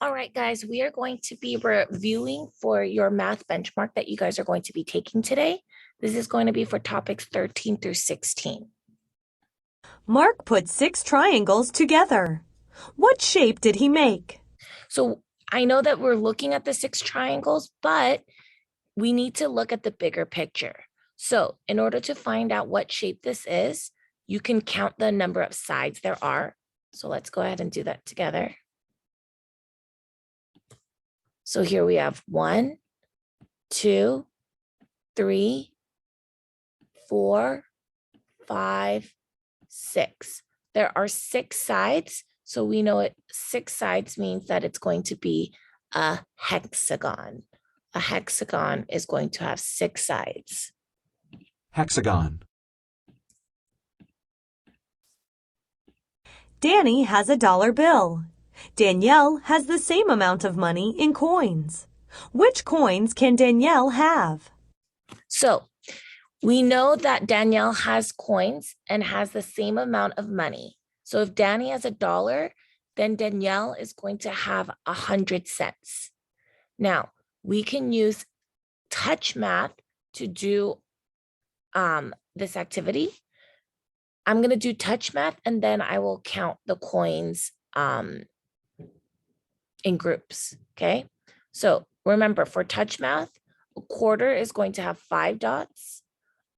All right, guys, we are going to be reviewing for your math benchmark that you guys are going to be taking today. This is going to be for topics 13 through 16. Mark put 6 triangles together. What shape did he make? So I know that we're looking at the 6 triangles, but we need to look at the bigger picture. So in order to find out what shape this is, you can count the number of sides there are. So let's go ahead and do that together. So here we have 1, 2, 3, 4, 5, 6. There are 6 sides. So we know 6 sides means that it's going to be a hexagon. A hexagon is going to have 6 sides. Hexagon. Danny has a dollar bill. Danielle has the same amount of money in coins. Which coins can Danielle have? So we know that Danielle has coins and has the same amount of money. So if Danny has $1, then Danielle is going to have 100 cents. Now, we can use touch math to do this activity. I'm going to do touch math and then I will count the coins in groups, okay? So remember, for touch math, a quarter is going to have 5 dots,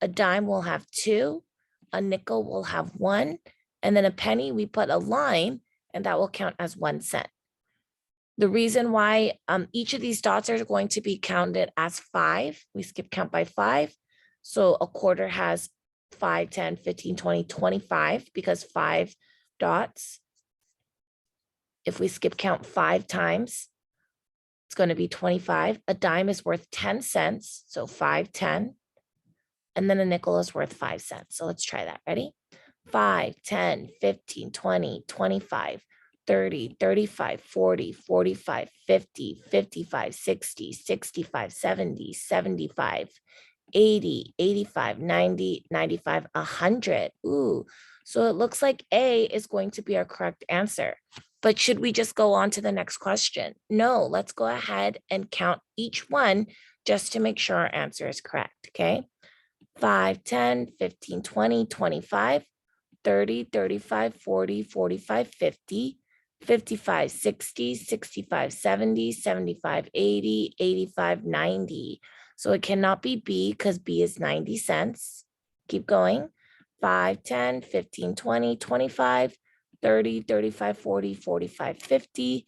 a dime will have 2, a nickel will have 1, and then a penny, we put a line, and that will count as 1 cent. The reason why each of these dots are going to be counted as 5, we skip count by 5. So a quarter has 5, 10, 15, 20, 25, because 5 dots. If we skip count 5 times, it's going to be 25. A dime is worth 10 cents, so 5, 10. And then a nickel is worth 5 cents. So let's try that. Ready? 5, 10, 15, 20, 25, 30, 35, 40, 45, 50, 55, 60, 65, 70, 75, 80, 85, 90, 95, 100. Ooh, so it looks like A is going to be our correct answer. But should we just go on to the next question? No, let's go ahead and count each one just to make sure our answer is correct, okay? 5, 10, 15, 20, 25, 30, 35, 40, 45, 50, 55, 60, 65, 70, 75, 80, 85, 90. So it cannot be B because B is 90 cents. Keep going. 5, 10, 15, 20, 25, 30, 35, 40, 45, 50,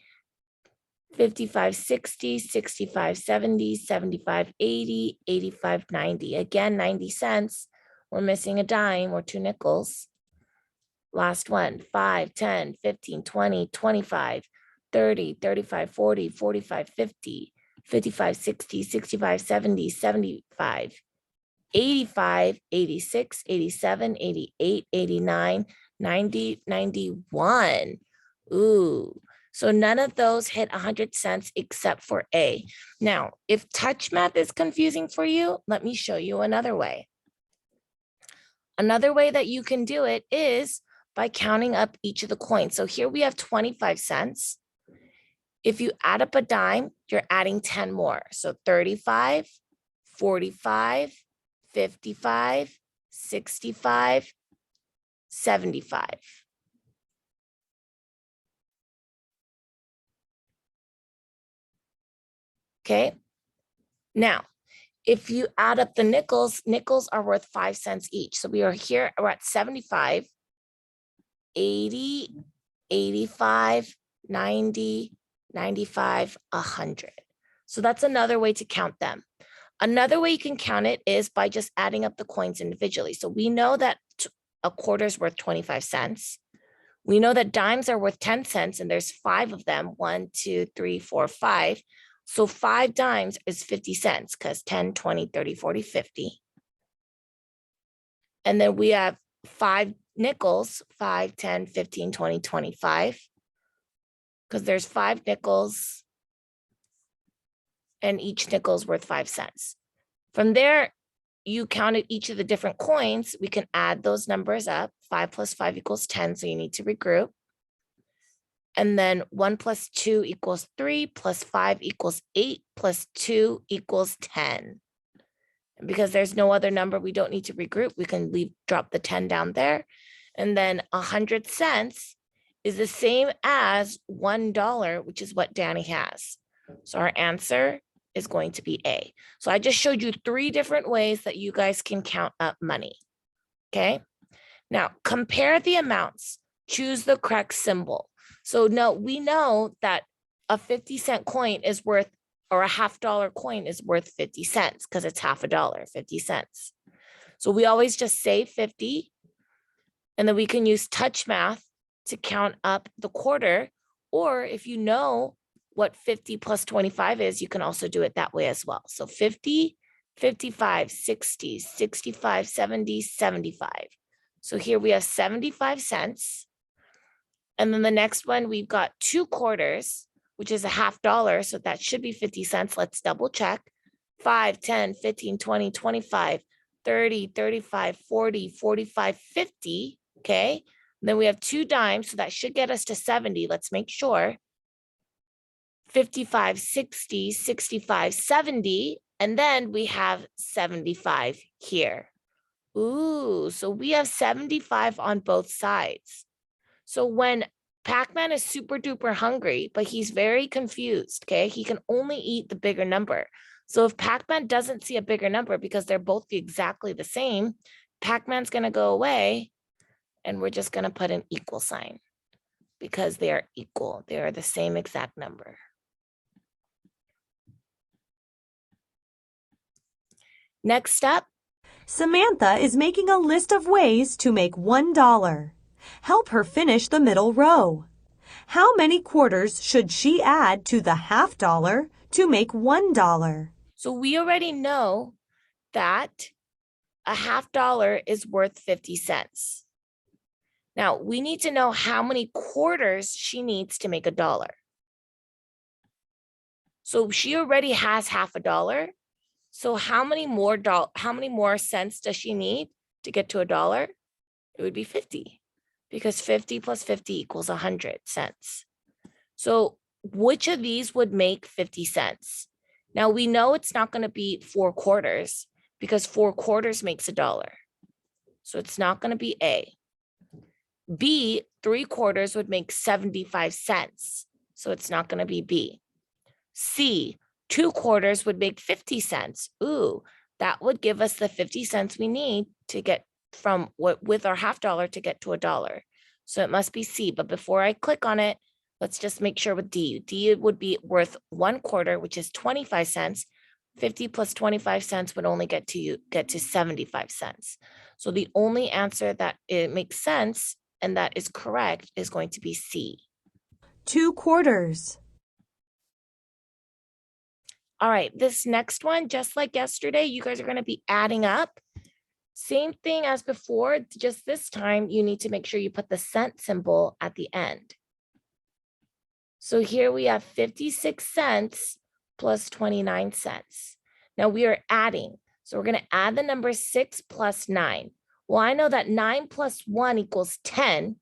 55, 60, 65, 70, 75, 80, 85, 90. Again, 90 cents. We're missing a dime or 2 nickels. Last one, 5, 10, 15, 20, 25, 30, 35, 40, 45, 50, 55, 60, 65, 70, 75, 85, 86, 87, 88, 89, 90, 91. Ooh, so none of those hit 100 cents except for A. Now, if touch math is confusing for you, let me show you another way. Another way that you can do it is by counting up each of the coins. So here we have 25 cents. If you add up a dime, you're adding 10 more. So 35, 45, 55, 65, 75. Okay. Now, if you add up the nickels, nickels are worth 5 cents each. So we are here, we're at 75, 80, 85, 90, 95, 100. So that's another way to count them. Another way you can count it is by just adding up the coins individually. So we know that a quarter is worth 25 cents. We know that dimes are worth 10 cents and there's 5 of them, 1, 2, 3, 4, 5. So 5 dimes is 50 cents because 10, 20, 30, 40, 50. And then we have 5 nickels, 5, 10, 15, 20, 25. Because there's 5 nickels and each nickel is worth 5 cents. From there, you counted each of the different coins. We can add those numbers up. 5 plus 5 equals 10, so you need to regroup. And then 1 plus 2 equals 3, plus 5 equals 8, plus 2 equals 10. And because there's no other number, we don't need to regroup. We can drop the 10 down there. And then 100 cents is the same as $1, which is what Danny has. So our answer is going to be A. So I just showed you 3 different ways that you guys can count up money. Okay. Now compare the amounts. Choose the correct symbol. So no, we know that a 50-cent coin is worth, or a $half coin is worth 50 cents because it's half a dollar, 50 cents. So we always just say 50, and then we can use touch math to count up the quarter. Or if you know what 50 plus 25 is, you can also do it that way as well. So 50, 55, 60, 65, 70, 75. So here we have 75 cents. And then the next one, we've got 2 quarters, which is a $half. So that should be 50 cents. Let's double check. 5, 10, 15, 20, 25, 30, 35, 40, 45, 50. Okay. And then we have 2 dimes. So that should get us to 70. Let's make sure. 55, 60, 65, 70. And then we have 75 here. Ooh, so we have 75 on both sides. So when Pac-Man is super duper hungry, but he's very confused, okay? He can only eat the bigger number. So if Pac-Man doesn't see a bigger number because they're both exactly the same, Pac-Man's gonna go away and we're just gonna put an equal sign because they are equal. They are the same exact number. Next up. Samantha is making a list of ways to make $1. Help her finish the middle row. How many quarters should she add to the $half to make $1? So we already know that a $half is worth 50 cents. Now we need to know how many quarters she needs to make $1. So she already has $half. So how many more cents does she need to get to $1? It would be 50, because 50 plus 50 equals 100 cents. So which of these would make 50 cents? Now we know it's not going to be 4 quarters because 4 quarters makes $1. So it's not going to be A. B, 3 quarters would make 75 cents. So it's not going to be B. C, 2 quarters would make 50 cents. Ooh, that would give us the 50 cents we need to get from with our $half to get to $1. So it must be C. But before I click on it, let's just make sure with D. D would be worth 1 quarter, which is 25 cents. 50 plus 25 cents would only get to 75 cents. So the only answer that it makes sense and that is correct is going to be C. 2 quarters. All right, this next one, just like yesterday, you guys are going to be adding up. Same thing as before, just this time you need to make sure you put the cent symbol at the end. So here we have 56 cents plus 29 cents. Now we are adding. So we're going to add the number 6 plus 9. Well, I know that 9 plus 1 equals 10.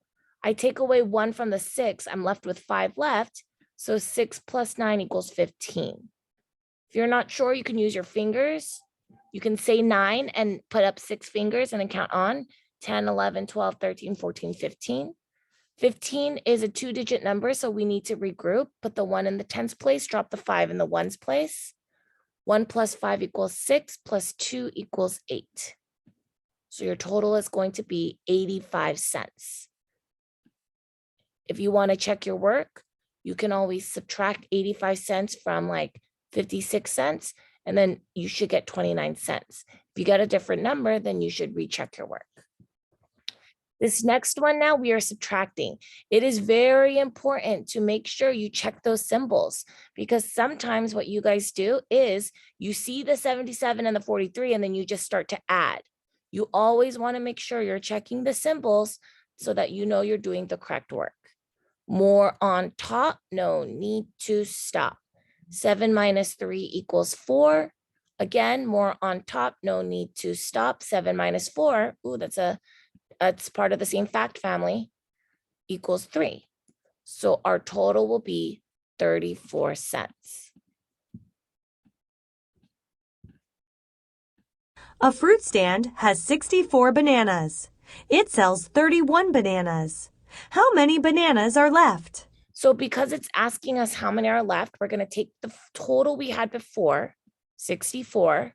I take away 1 from the 6. I'm left with 5 left. So 6 plus 9 equals 15. If you're not sure, you can use your fingers. You can say 9 and put up 6 fingers and then count on 10, 11, 12, 13, 14, 15. 15 is a 2-digit number, so we need to regroup. Put the 1 in the tens place, drop the 5 in the ones place. 1 plus 5 equals 6, plus 2 equals 8. So your total is going to be 85 cents. If you want to check your work, you can always subtract 85 cents from like 56 cents, and then you should get 29 cents. If you get a different number, then you should recheck your work. This next one now, we are subtracting. It is very important to make sure you check those symbols, because sometimes what you guys do is you see the 77 and the 43, and then you just start to add. You always want to make sure you're checking the symbols so that you know you're doing the correct work. More on top, no need to stop. 7 minus 3 equals 4. Again, more on top, no need to stop. 7 minus 4, ooh, that's part of the same fact family, equals 3. So our total will be 34 cents. A fruit stand has 64 bananas. It sells 31 bananas. How many bananas are left? So because it's asking us how many are left, we're going to take the total we had before, 64.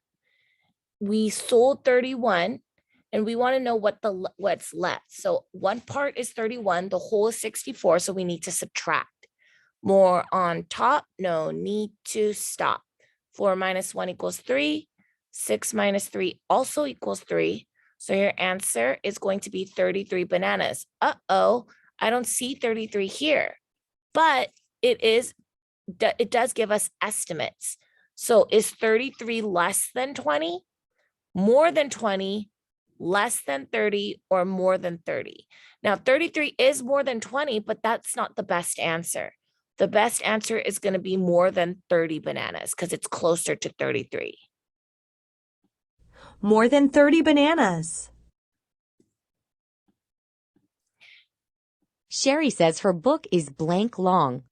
We sold 31 and we want to know what's left. So one part is 31, the whole is 64, so we need to subtract. More on top, no need to stop. 4 minus 1 equals 3. 6 minus 3 also equals 3. So your answer is going to be 33 bananas. Uh-oh, I don't see 33 here, but it does give us estimates. So is 33 less than 20, more than 20, less than 30, or more than 30? Now, 33 is more than 20, but that's not the best answer. The best answer is going to be more than 30 bananas because it's closer to 33. More than 30 bananas. Sherry says her book is blank long.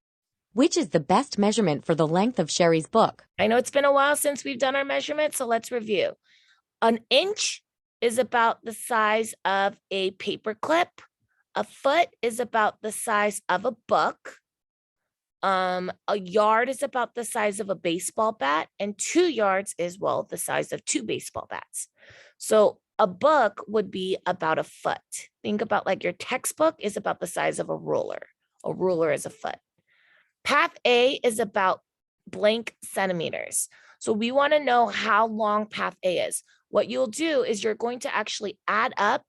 Which is the best measurement for the length of Sherry's book? I know it's been a while since we've done our measurements, so let's review. An inch is about the size of a paper clip. A foot is about the size of a book. A yard is about the size of a baseball bat, and 2 yards is, well, the size of 2 baseball bats. So a book would be about a foot. Think about like your textbook is about the size of a ruler. A ruler is a foot. Path A is about blank centimeters. So we want to know how long path A is. What you'll do is you're going to actually add up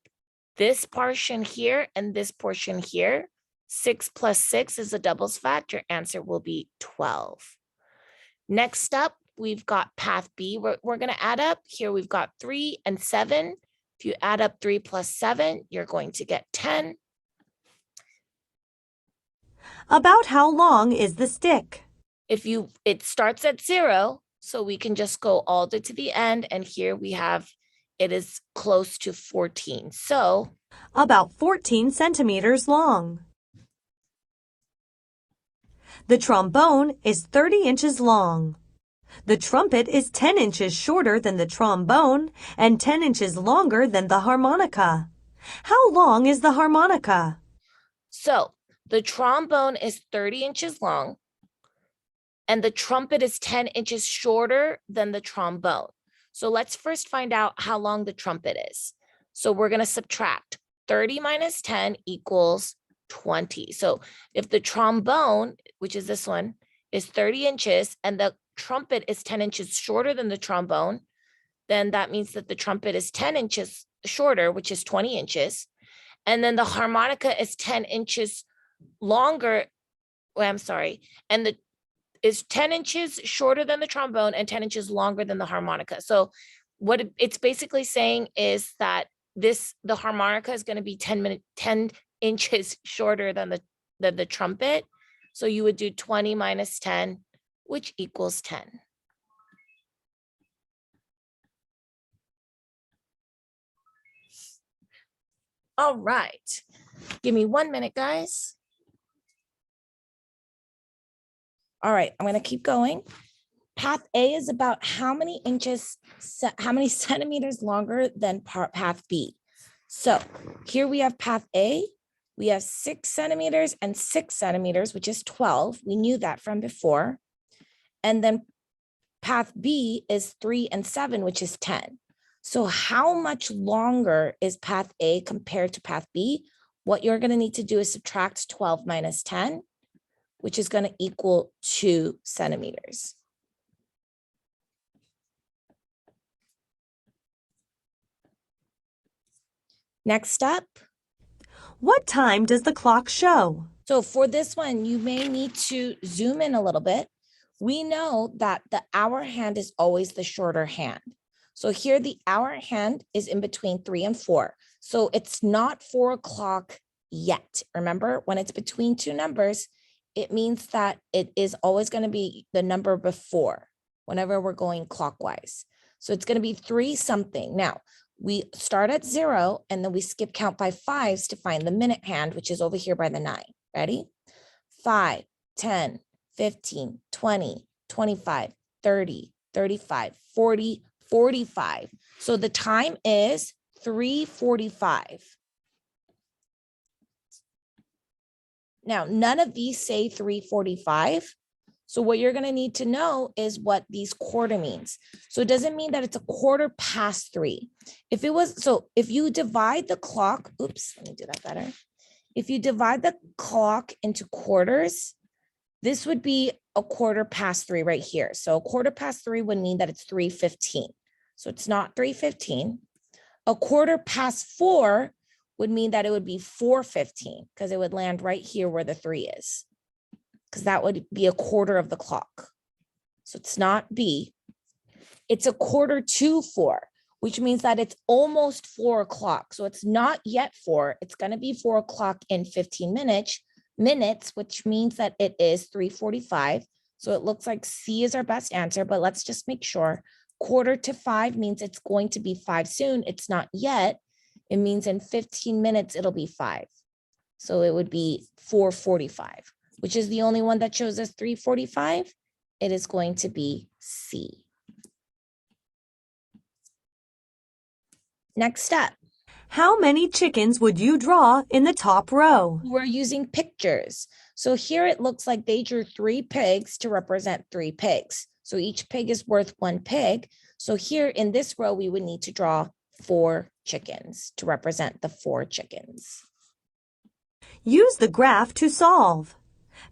this portion here and this portion here. 6 plus 6 is a doubles fact. Your answer will be 12. Next up, we've got path B. We're going to add up. Here we've got 3 and 7. If you add up 3 plus 7, you're going to get 10. About how long is the stick? It starts at 0, so we can just go all the way to the end. And here we have, it is close to 14. So about 14 centimeters long. The trombone is 30 inches long. The trumpet is 10 inches shorter than the trombone and 10 inches longer than the harmonica. How long is the harmonica? So the trombone is 30 inches long and the trumpet is 10 inches shorter than the trombone. So let's first find out how long the trumpet is. So we're going to subtract 30 minus 10 equals 20. So if the trombone, which is this one, is 30 inches and the trumpet is 10 inches shorter than the trombone, then that means that the trumpet is 10 inches shorter, which is 20 inches. And then the harmonica is 10 inches longer. Well, I'm sorry. And is 10 inches shorter than the trombone and 10 inches longer than the harmonica. So what it's basically saying is that the harmonica is going to be 10 inches shorter than the trumpet. So you would do 20 minus 10, which equals 10. All right. Give me 1 minute, guys. All right, I'm going to keep going. Path A is about how many centimeters longer than path B. So here we have path A. We have 6 centimeters and 6 centimeters, which is 12. We knew that from before. And then path B is 3 and 7, which is 10. So how much longer is path A compared to path B? What you're going to need to do is subtract 12 minus 10, which is going to equal 2 centimeters. Next up. What time does the clock show? So for this one, you may need to zoom in a little bit. We know that the hour hand is always the shorter hand. So here the hour hand is in between 3 and 4. So it's not 4 o'clock yet. Remember, when it's between two numbers, it means that it is always going to be the number before whenever we're going clockwise. So it's going to be 3 something. Now, we start at 0 and then we skip count by 5s to find the minute hand, which is over here by the 9. Ready? 5, 10, 15, 20, 25, 30, 35, 40, 45. So the time is 3:45. Now, none of these say 3:45. So what you're going to need to know is what these quarter means. So it doesn't mean that it's a quarter past 3. If it was, so if you divide the clock, oops, let me do that better. If you divide the clock into quarters, this would be a quarter past 3 right here. So a quarter past 3 would mean that it's 3:15. So it's not 3:15. A quarter past 4 would mean that it would be 4:15 because it would land right here where the 3 is. Because that would be a quarter of the clock. So it's not B. It's a quarter to 4, which means that it's almost 4 o'clock. So it's not yet 4. It's going to be 4 o'clock in 15 minutes, which means that it is 3:45. So it looks like C is our best answer, but let's just make sure. Quarter to 5 means it's going to be 5 soon. It's not yet. It means in 15 minutes, it'll be 5. So it would be 4:45. Which is the only one that shows us 3:45, it is going to be C. Next step. How many chickens would you draw in the top row? We're using pictures. So here it looks like they drew 3 pigs to represent 3 pigs. So each pig is worth 1 pig. So here in this row, we would need to draw 4 chickens to represent the 4 chickens. Use the graph to solve.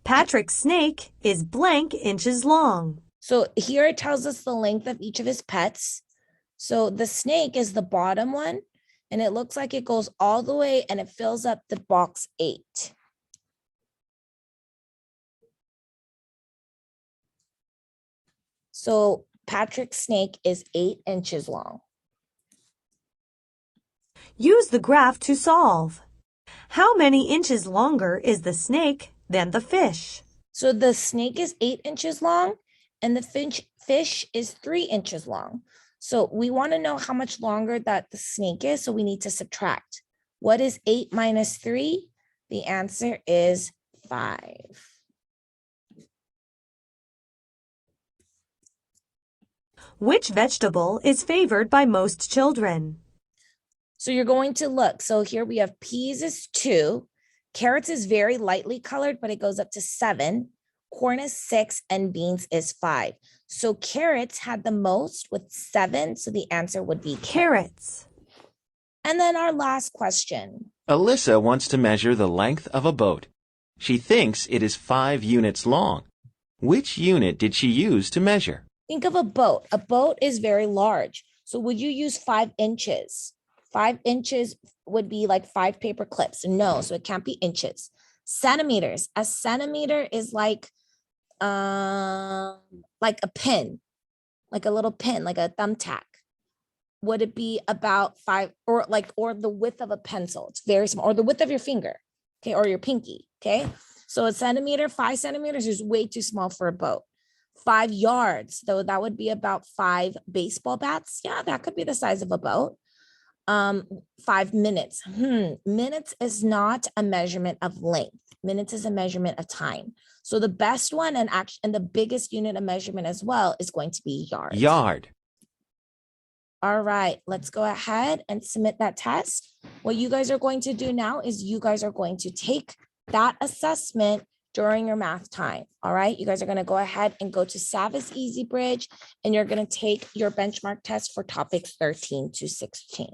Patrick's snake is blank inches long. So here it tells us the length of each of his pets. So the snake is the bottom one, and it looks like it goes all the way and it fills up the box 8. So Patrick's snake is 8 inches long. Use the graph to solve. How many inches longer is the snake than the fish? So the snake is 8 inches long and the fish is 3 inches long. So we want to know how much longer that the snake is. So we need to subtract. What is 8 minus 3? The answer is 5. Which vegetable is favored by most children? So you're going to look. So here we have peas is 2. Carrots is very lightly colored, but it goes up to 7. Corn is 6 and beans is 5. So carrots had the most with 7. So the answer would be Carrots. And then our last question. Alyssa wants to measure the length of a boat. She thinks it is 5 units long. Which unit did she use to measure? Think of a boat. A boat is very large. So would you use 5 inches? 5 inches would be like 5 paper clips. No, so it can't be inches. Centimeters. A centimeter is like a pin, like a little pin, like a thumbtack. Would it be about 5 or the width of a pencil? It's very small, or the width of your finger, okay, or your pinky, okay? So a centimeter, 5 centimeters is way too small for a boat. 5 yards, though, that would be about 5 baseball bats. Yeah, that could be the size of a boat. 5 minutes. Minutes is not a measurement of length. Minutes is a measurement of time. So the best one and the biggest unit of measurement as well is going to be yards. Yard. All right, let's go ahead and submit that test. What you guys are going to do now is you guys are going to take that assessment during your math time. All right, you guys are going to go ahead and go to Savvis EasyBridge, and you're going to take your benchmark test for topics 13 to 16.